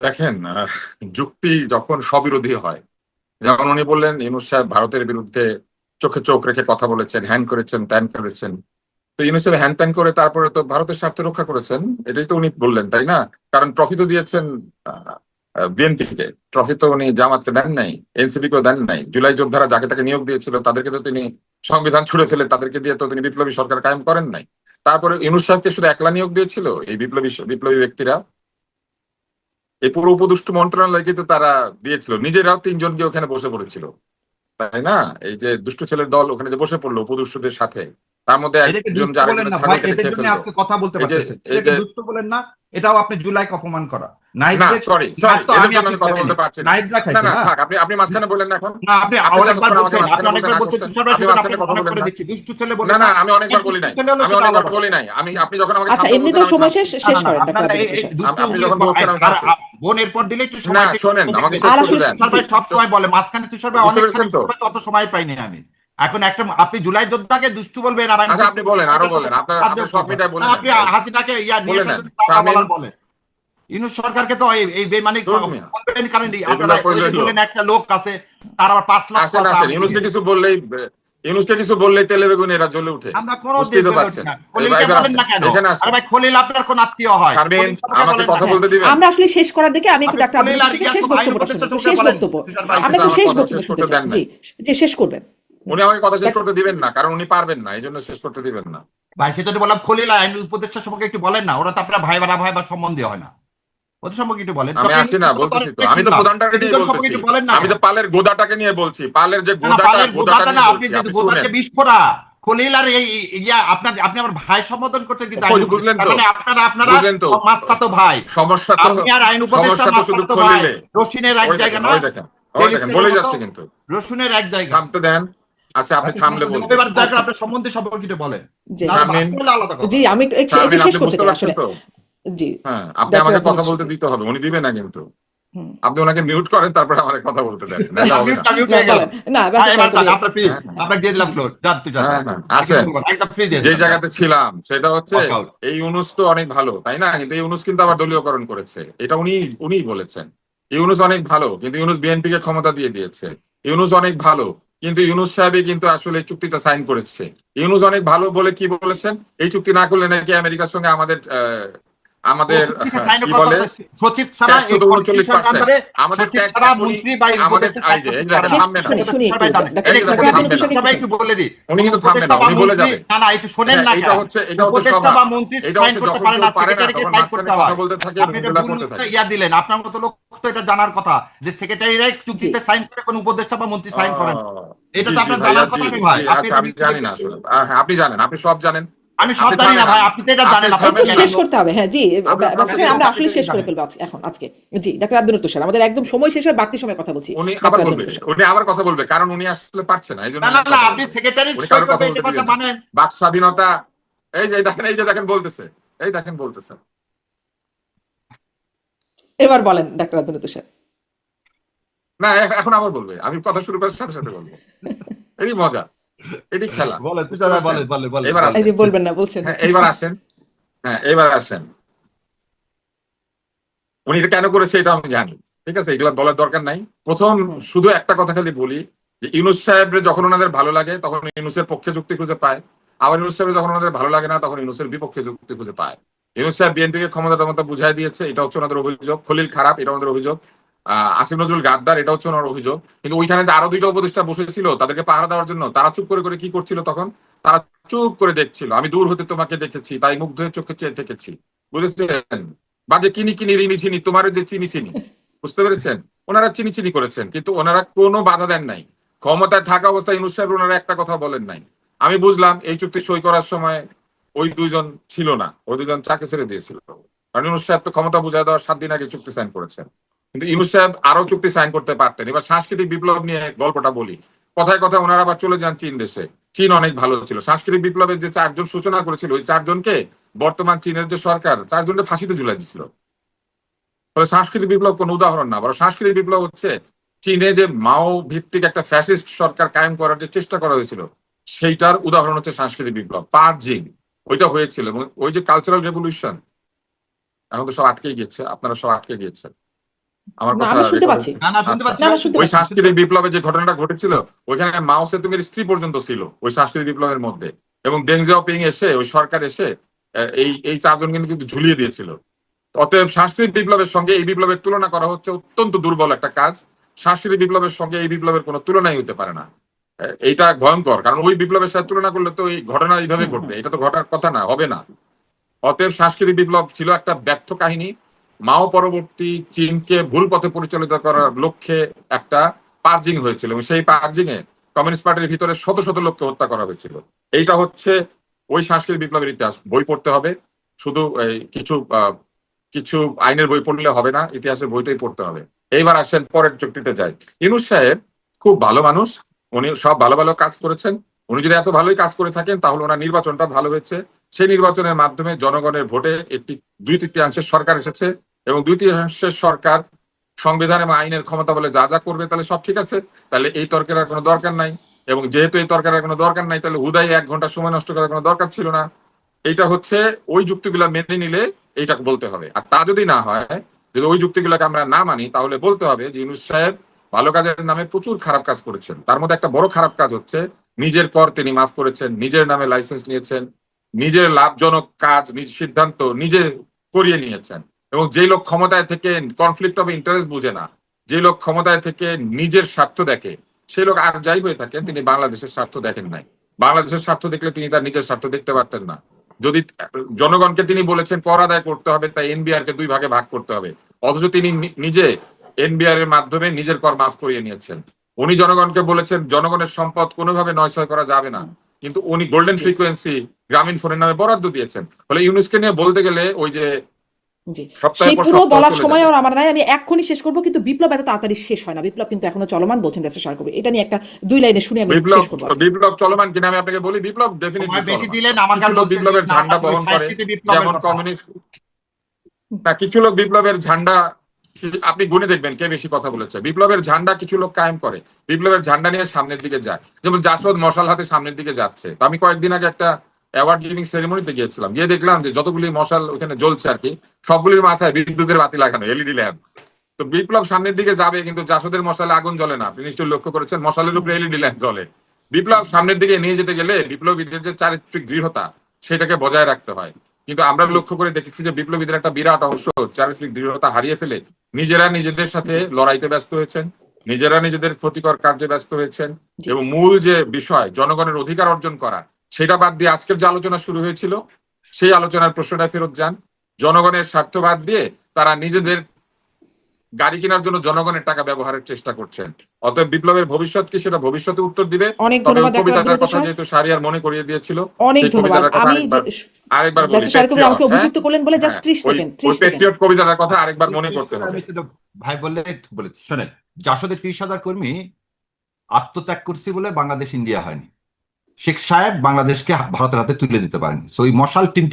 দেখেন, যুক্তি যখন স্ববিরোধী হয়, যেমন উনি বললেন ইউনূস সাহেব ভারতের বিরুদ্ধে চোখে চোখ রেখে কথা বলেছেন, হ্যান করেছেন, ত্যান করেছেন। তো ইউনূস সাহেব হ্যান ত্যান করে তারপরে তো ভারতের স্বার্থ রক্ষা করেছেন, এটাই তো উনি বললেন, তাই না? কারণ ট্রফি তো দিয়েছেন বিএনপিকে, ট্রফি তো উনি জামাতকে দেন নাই, এনসিপি কেও দেন নাই। জুলাই যোদ্ধারা যাকে তাকে নিয়োগ দিয়েছিল তাদেরকে তো তিনি সংবিধান ছুড়ে ফেলে তাদেরকে দিয়ে তো তিনি বিপ্লবী সরকার কায়েম করেন নাই। তারপরে ইউনূস সাহেবকে শুধু একলা নিয়োগ দিয়েছিল এই বিপ্লবী বিপ্লবী ব্যক্তিরা? এই পুরো উপদেষ্টা মন্ত্রণালয়কে তো তারা দিয়েছিল, নিজেরাও তিনজন গিয়ে ওখানে বসে পড়েছিল, তাই না? এই যে দুষ্ট ছেলের দল ওখানে যে বসে পড়লো উপদেষ্টাদের সাথে, তার মধ্যে এদেরকে একজন দুষ্ট যে বলেন আরেকজনের না ছাগল ভাই, কেটে এদের খেয়ে জন্য ফেললো। আজকে কথা বলতে এই যে পারতেছে। এই এদেরকে যে দুষ্ট বলেন না, এটাও আপনি জুলাইকে অপমান করা। না নাহিদদের সরি নাহিদ সরি, তো এদের আমি জন্য আপনি আমি কথা খাইনি, বলতে পারছি না। নাহিদরা না খাইছে না না। থাক, আপনি মাঝখানে বললেন না এখন। না আপনি আপনি অনেকবার যতক্ষণ আমাকে বলছেন, আপনি মাঝখানে বলতে অনেকবার না বলছেন করছেন, তুষার ভাই, আপনি সেজন্য মাঝখানে আপনাকে কথা অনেক বললেন করে না। দিচ্ছি। দুষ্টু ছেলে না বলেন না, না, আমি অনেকবার বলি দুষ্টু নাই, ছেলে হলো আমি সেটা অনেকবার আলাদা কথা। বলি নাই। আপনি যখন আমাকে আচ্ছা, থামতে বলছেন এমনিতেও আমি সময় থামছি। শেষ না করেন আপনারা ডাক্তার আব্দুল লতিফ সাহেব। দুষ্টু আপনি যখন বলছেন আমি আর থামছি। বোন এরপর দিলে একটু না সময় শোনেন, আমাকে শেষ আর করতে আসলে দেন। তুষার ভাই সব সময় বলে, মাঝখানে তুষার ভাই বুঝতে অনেকখানি পেরেছেন তো? অত সময় পাইনি আমি। এখন একটা আপনি জুলাই যোদ্ধাকে দুষ্টু বলবেন আর আমি আচ্ছা আপনি বলেন, আরো বলেন, আপনার সাহায্য আপনার সব করবো মিটায় না। বলে নেন আপনি ভাই, হাসিনাকে ইয়া নিয়ে বলে আসার নেন। জন্য যা শারমিন, বলার বলেন। ইউনূস সরকারকে তো এই বেমানি ধুর মিয়া, বলবেন, কারণ আপনারা এগুলা ওই কইলে যে হইলো? বললেন একটা লোক আছে, তার আবার 5 লক্ষ আসেন আছে আসেন, আওয়ামী ইউনূসকে লীগের। কিছু বললেই, ইউনূসকে কিছু বললেই তেলে বেগুনে এরা জ্বলে উঠে, আমরা কোনো বুঝতেই দিন তো জ্বলে উঠি পারছেন। না। এবার খলিলকে এবার বলেন আসেন, না কেন? এখানে আরে আসেন। ভাই, খলিল আপনার কোন আত্মীয় হয়? শারমিন, খলিল সাহেবকে আমাকে বলেন না কথা কেন? বলতে দিবেন? আমরা আসলে শেষ করার দিকে আমি একটু আপনি ডাক্তার আব্দুল খলিল লতিফ আর থেকে ইয়া শেষ সব বক্তব্যটা আইন শুনবো, উপদেষ্টা একটু সবকে শেষ বলেন। বক্তব্য তুষার ভাই আমরা কিন্তু একটু আমার শেষ কথা বক্তব্য শেষ শুনতে করতে চাই। দেন জি, নাই। যে শেষ করবেন। উনি আমাকে কথা শেষ করতে দিবেন না, কারণ উনি পারবেন না, এই জন্য শেষ করতে দিবেন না। ভাই সেটা তো বললাম, খলিল আর আইন উপদেষ্টা সম্পর্কে একটু বলেন না। ওরা তো আপনার ভাই বা সম্বন্ধে হয় না। ওদের সম্পর্কে একটু বলেন। আমি ডক্টর আসি না, বলতেছি তো, অনেক আমি তো শুনলাম, প্রধানটাকে এই নিয়ে দুজন সম্পর্কে বলতেছি। একটু বলেন না আমি কেন? তো পালের গোদাটাকে নিয়ে বলছি, পালের যে না না, গোদাটা, পালের গোদাটা গোদাটা না, নিয়ে আপনি বলছি, যে আপনি গোদা শুনেন। যে বিস্ফোরা খলিল আর এই ইয়া আপনার, আপনি আমার ভাই সম্বোধন করছেন কিন্তু আইন ওই উপদেষ্টা, বুঝলেন তার তো, মানে আপনারা বুঝলেন তো, মাস্তাতো ভাই। সমস্যা তো, আপনি আর আইন উপদেষ্টা সমস্যা তো শুধু মাস্তাতো ভাই। খলিলে। রসুনের এক ওই জায়গা দেখেন, না, ওই দেখেন, ওই দেখেন, টেলিস্টেনের বলেই মতো। যাচ্ছে কিন্তু। রসুনের এক জায়গা। থামতে দেন। আচ্ছা আপনি আপনি থামলে বলবো। এবার দয়া করে আচ্ছা, আপনার সম্বন্ধে সম্পর্কে একটু বলেন। জি না শারমিন, হলে আলাদা জি, কথা। আমি একটু একটু শারমিন শেষ আপনি করতে বুঝতে চাই পারছেন আসলে। তো? জি, হ্যাঁ, আপনি ডাক্তার আমাকে আব্দুল কথা লতিফ বলতে সাহেব। দিতে হবে, উনি দিবে না কিন্তু। হুম। আপনি ওনাকে মিউট করেন, তারপরে আমাকে কথা বলতে দেন, নাহলে হবে না। মিউট না হয়ে গেলাম। বলেন, না ব্যাস এবার সরকারি। যান, আপনার ফ্রি। হ্যাঁ হ্যাঁ আপনাকে দিয়ে দিলাম ফ্লোর, যান তুষার ভাই। হ্যাঁ হ্যাঁ, আর কিছু আসেন। বলবো না, একদম ফ্রি দিয়ে যে দিলাম, যান। জায়গাতে ছিলাম সেটা হচ্ছে, ওয়ার্কআউট। এই ইউনুস তো অনেক ভালো, তাই না? কিন্তু এই ইউনুস কিন্তু আবার দলীয়করণ করেছে, এটা উনিই বলেছেন। ইউনুস অনেক ভালো, কিন্তু ইউনুস বিএনপি কে ক্ষমতা দিয়ে দিয়েছে। ইউনুস অনেক ভালো, কিন্তু ইউনুস সাহেবই কিন্তু আসলে এই চুক্তিটা সাইন করেছে। ইউনুস অনেক ভালো বলে কি বলেছেন, এই চুক্তি না করলে নাকি আমেরিকার সঙ্গে আমাদের চুক্তিতে সাইন কি কথা বলে, সচিব ছাড়া ট্যাক্স এই তো 39%। আন্ডারে আমাদের সচিব ট্যাক্স ছাড়া এখনই, মন্ত্রী বা আমাদের উপদেষ্টা এই সাইন যে করতে এই পারে দেখেন, না। থামবে না। শুনি এটা তো শুনি তুষার একটু ভাই জানে। ডাক্তার এই যে এটা দেখেন, ডাক্তার আব্দুল থামবে লতিফ না। সাহেব একটু সবাই শুনি। একটু বলে দিই, উনি কোন কিন্তু থামবে উপদেষ্টা না, বা উনি বলে মন্ত্রী, যাবে। না না একটু শোনেন না কেন? এইটা হচ্ছে উপদেষ্টা স্বভাব। বা মন্ত্রী এটা সাইন হচ্ছে করতে যখন পারে কেউ না, পারে না সেক্রেটারিকে তখন সাইন মাঝখানে করতে কথা হয়। বলতে থাকে আপনি এবং এটা এগুলা ভুল করতে থাকে। ইয়া দিলেন। আপনার মতো লোক তো এটা জানার কথা যে সেক্রেটারিরাই জি চুক্তিতে সাইন করে, কোন উপদেষ্টা বা মন্ত্রী সাইন করেন। আহ, এটা জি তো জি আপনার ভাইয়া, জানার জি কথা নয় ভাই। জি, আপনি আচ্ছা এটা আমি নিয়ে জানি না আসলে। হ্যাঁ আপনি জানেন, আপনি সব জানেন। আমি সব আপনি জানি না থামেন, ভাই, আপনি তো এটা আপনি জানেন। আপনি একটু থামেন না। শেষ করতে হবে, হ্যাঁ জি। আপনি ব্যাস থামেন না। আমরা আসলে আপনি শেষ করে জানেন। ফেলবো এখন আজকে। জি ডাক্তার আব্দুল লতিফ স্যার, আমাদের একদম সময় শেষ হয়, বাড়তি সময় কথা বলছি। উনি আবার ডাক্তার আব্দুল বলবে, লতিফ স্যার। উনি আবার কথা বলবে, কারণ উনি আসলে পারছে না, এই জন্য না না উনি না, কথা আপনি বলবে। সেক্রেটারি উনি সই কারোর কথা করবে এটা বলতে কথা দিবেন না। মানেন। বাক স্বাধীনতা, এই যে দেখেন বলতেছে, এই দেখেন বলতেছে। এবার বলেন ডাক্তার আব্দুল লতিফ স্যার। না এখন আবার বলবে, আমি কথা শুরু করার সাথে সাথে বলবো। এটি মজা, এটি খেলা, বলেন বুঝতে তুষার ভাই, পারছেন? বলেন বলেন বলেন এবার এই বলেন। যে আসেন। বলবেন না বলছেন। হ্যাঁ এইবার আসেন। হ্যাঁ এইবার আসেন। উনি এটা কেন করেছে এটা আমি জানি, ঠিক আছে, এগুলো বলার দরকার নাই। প্রথম হুম। শুধু একটা কথা খালি বলি, যে ইউনুস সাহেবের যখন ওনাদের ভালো লাগে তখন ইউনুসের পক্ষে যুক্তি খুঁজে পায়, আবার ইউনুস সাহেবের যখন ওনাদের ভালো লাগে না তখন ইউনুসের বিপক্ষে যুক্তি খুঁজে পায়। ইউনুস সাহেব বিএনপিকে ক্ষমতা টমতা বুঝাই দিয়েছে, এটা হচ্ছে ওনাদের অভিযোগ। খলিল খারাপ, এটা ওনাদের অভিযোগ। আসিফ নজরুল গাদ্দার, এটা হচ্ছে ওনার অভিযোগ। কিন্তু ওইখানে যে আরো দুইটা উপদেষ্টা বসেছিল তাদেরকে পাহারা দেওয়ার জন্য, তারা চুপ করে করে কি করছিল তখন? তারা চুপ করে দেখছিল। আমি দূর হতে তোমাকে দেখেছি, তাই মুগ্ধ হয়ে চোখে চেয়ে থেকেছি, বুঝেছেন? বা যে কিনি কিনি রিনি চিনি, তোমার যে চিনি চিনি, বুঝতে পেরেছেন? ওনারা চিনি চিনি করেছেন, কিন্তু ওনারা কোনো বাধা দেন নাই। ক্ষমতায় থাকা অবস্থায় ইউনূস সাহেব ওনারা একটা কথা বলেন নাই। আমি বুঝলাম এই চুক্তি সই করার সময় ওই দুইজন ছিল না, ওই দুইজন চাকরি ছেড়ে দিয়েছিল। কারণ ইউনূস সাহেব তো ক্ষমতা বুঝাই দেওয়ার 7 দিন আগে চুক্তি সাইন করেছেন। কিন্তু ইউনূস সাহেব আরো চুক্তি সাইন করতে পারতেন। এবার সাংস্কৃতিক বিপ্লব নিয়ে গল্পটা বলি। কথায় কথায় ওনারা আবার চলে যান চীন দেশে। চীন অনেক ভালো ছিল। সাংস্কৃতিক বিপ্লবের যে 4 জন সূচনা করেছিল, ওই 4 জনকে বর্তমান চীনের যে সরকার 4 জনকে ফাঁসিতে ঝুলাই দিছিল। তবে সাংস্কৃতিক বিপ্লব কোন উদাহরণ না, বরং সাংস্কৃতিক বিপ্লব হচ্ছে চীনে যে মাও ভিত্তিক একটা ফ্যাসিস্ট সরকার কায়েম করার যে চেষ্টা করা হয়েছিল, সেইটার উদাহরণ হচ্ছে সাংস্কৃতিক বিপ্লব, পার্জিং। ওইটা হয়েছিল, এবং ওই যে কালচারাল রেভলিউশন, এখন তো সব আটকে গিয়েছে, আপনারা সব আটকে গিয়েছেন। আমার না কথা আমরা শুনতে রেকর্ড পাচ্ছি। হচ্ছে? না না শুনতে আচ্ছা, পাচ্ছি না, না, ভাই, শুনতে ওই পাচ্ছি। সাংস্কৃতিক বিপ্লবে যে ঘটনাটা ঘটেছিল ওইখানে মাও সেতুংয়ের স্ত্রী পর্যন্ত ছিল ওই সাংস্কৃতিক বিপ্লবের মধ্যে, এবং দেং জিয়াওপিং এসে ওই সরকার এসে এই চারজন কিন্তু ঝুলিয়ে দিয়েছিল। অতএব সাংস্কৃতিক বিপ্লবের সঙ্গে এই বিপ্লবের তুলনা করা হচ্ছে অত্যন্ত দুর্বল একটা কাজ। সাংস্কৃতিক বিপ্লবের সঙ্গে এই বিপ্লবের কোনো তুলনাই হতে পারে না। এইটা ভয়ঙ্কর, কারণ ওই বিপ্লবের সাথে তুলনা করলে তো এই ঘটনা এইভাবে ঘটবে, এটা তো ঘটার কথা না, হবে না। অতএব সাংস্কৃতিক বিপ্লব ছিল একটা ব্যর্থ কাহিনী। মাও পরবর্তী চীনকে ভুল পথে পরিচালিত করার লক্ষ্যে একটা পার্জিং হয়েছিল, এবং সেই পার্জিং এ কমিউনিস্ট পার্টির ভিতরে শত শত লোককে হত্যা করা হয়েছিল। এইটা হচ্ছে ওই সাংস্কৃতিক বিপ্লবের ইতিহাস। বই পড়তে হবে, শুধু এই কিছু আইনের বই পড়লে হবে না, ইতিহাসের বইটাই পড়তে হবে। এইবার আসেন পরের চুক্তিতে যাই। ইউনূস সাহেব খুব ভালো মানুষ, উনি সব ভালো ভালো কাজ করেছেন। উনি যদি এত ভালোই কাজ করে থাকেন তাহলে ওনার নির্বাচনটা ভালো হয়েছে। সেই নির্বাচনের মাধ্যমে জনগণের ভোটে একটি 2/3 সরকার এসেছে, এবং 2/3 সরকার সংবিধান এবং আইনের ক্ষমতা বলে যা যা করবে তাহলে সব ঠিক আছে, তাহলে এই তর্কের আর কোনো দরকার নাই। এবং যেহেতু এই তর্কের আর কোনো দরকার নাই, তাহলে হুদাই 1 ঘন্টা সময় নষ্ট করার কোনো দরকার ছিল না। এইটা হচ্ছে ওই যুক্তিগুলা মেনে নিলে এইটা বলতে হবে। আর তা যদি না হয়, যদি ওই যুক্তিগুলোকে আমরা না মানি, তাহলে বলতে হবে যে ইউনূস সাহেব ভালো কাজের নামে প্রচুর খারাপ কাজ করেছেন। তার মধ্যে একটা বড় খারাপ কাজ হচ্ছে নিজের কর তিনি মাফ করেছেন, নিজের নামে লাইসেন্স নিয়েছেন, নিজের লাভজনক কাজ নিজ সিদ্ধান্ত নিজে করিয়ে নিয়েছেন। এবং যে লোক ক্ষমতায় থেকে কনফ্লিক্ট অফ ইন্টারেস্ট বুঝে না, যে লোক ক্ষমতায় থেকে নিজের স্বার্থ দেখে, সেই লোক আর যাই হয়ে থাকেন তিনি বাংলাদেশের স্বার্থ দেখেন নাই। বাংলাদেশের স্বার্থ দেখলে তিনি তার নিজের স্বার্থ দেখতে পারতেন না। যদি জনগণকে তিনি বলেছেন কর আদায় করতে হবে, তাই এনবিআর কে 2 ভাগে ভাগ করতে হবে, অথচ তিনি নিজে এনবিআর এর মাধ্যমে নিজের কর মাফ করিয়ে নিয়েছেন। উনি জনগণকে বলেছেন জনগণের সম্পদ কোনোভাবে নয়ছয় করা যাবে না, কিন্তু উনি গোল্ডেন ফ্রিকোয়েন্সি গ্রামীণ ফোনের নামে বরাদ্দ দিয়েছেন। ফলে ইউনূসকে নিয়ে বলতে গেলে ওই যে জি, সপ্তাহের সেই পর পুরো সপ্তাহ বলার চলে সময় যাবে। আর আমার নাই, আমি এক্ষুনি শেষ করবো, কিন্তু বিপ্লব এত তাড়াতাড়ি শেষ হয় না, বিপ্লব কিন্তু এখনো চলমান বলছেন ব্যারিস্টার সারকবি। এটা নিয়ে একটা 2 লাইনে শুনে আমি বিপ্লব শেষ করবো আজকে। বিপ্লব চলমান কিনা আমি আপনাকে বলি, বিপ্লব ডেফিনেটলি সময় বেশি চলমান। দিলেন আমাকে কিছু আর লোক বলতে বিপ্লবের দিন না, ঝান্ডা আমাকে ওই বহন করে, সাংস্কৃতিক বিপ্লবের যেমন কথা। কমিউনিস্ট, না কিছু লোক বিপ্লবের ঝান্ডা, আপনি গুনে দেখবেন কে বেশি কথা বলেছে। বিপ্লবের ঝান্ডা কিছু লোক কায়েম করে, বিপ্লবের ঝান্ডা নিয়ে সামনের দিকে যায়, যেমন জাসদ মশাল হাতে সামনের দিকে যাচ্ছে। তো আমি কয়েকদিন আগে একটা অ্যাওয়ার্ড গিভিং সেরেমনিতে গিয়েছিলাম, গিয়ে দেখলাম যে যতগুলি মশাল ওখানে জ্বলছে আর কি, সবগুলির মাথায় বিদ্যুতের বাতি লাগানো, এলইডি ল্যাম্প। তো বিপ্লব সামনের দিকে যাবে, কিন্তু জাসদের মশালে আগুন জ্বলে না। আপনি নিশ্চয়ই লক্ষ্য করেছেন মশালের উপরে এলইডি ল্যাম্প জ্বলে। বিপ্লব সামনের দিকে নিয়ে যেতে গেলে বিপ্লবীদের যে চারিত্রিক দৃঢ়তা সেটাকে বজায় রাখতে হয়। কিন্তু আমরা লক্ষ্য করে দেখেছি যে বিপ্লবীদের একটা বিরাট অংশ চারিত্রিক দৃঢ়তা হারিয়ে ফেলে নিজেরা নিজেদের সাথে লড়াইতে ব্যস্ত হয়েছেন, নিজেরা নিজেদের ক্ষতিকর কার্যে ব্যস্ত হয়েছেন, জি, এবং মূল যে বিষয় জনগণের অধিকার অর্জন করা সেটা বাদ দিয়ে আজকের যে আলোচনা শুরু হয়েছিল সেই আলোচনার প্রশ্নটা ফেরত যান। জনগণের স্বার্থ বাদ দিয়ে তারা নিজেদের গাড়ি কেনার জন্য জনগণের টাকা ব্যবহারের চেষ্টা করছেন। অতএব বিপ্লবের ভবিষ্যৎ কি সেটা ভবিষ্যতে উত্তর দিবে। অনেক তবে ওই ধন্যবাদ ডাক্তার কবিতাটার আব্দুল কথা স্যার, যেহেতু শাহরিয়ার মনে করিয়ে দিয়েছিল, অনেক সেই ধন্যবাদ। কবিতাটার কথা আমি আরেকবার বলি, ব্যারিস্টার সারকবি আমাকে হ্যাঁ অভিযুক্ত করলেন বলে জাস্ট হ্যাঁ 30 ওই সেকেন্ড, ওই 30 সেকেন্ড। পেট্রিয়ট কবিতাটার কথা আরেকবার মনে করতে হবে। আমি শুধু ভাই বললে বলেছি, শোনেন, জাসদের 30,000 কর্মী আত্মত্যাগ করছে বলে বাংলাদেশ ইন্ডিয়া হয়নি। শেখ সাহেব বাংলাদেশকে ভারতের হাতে তুলে দিতে পারেনি। সো ওই মশাল টিম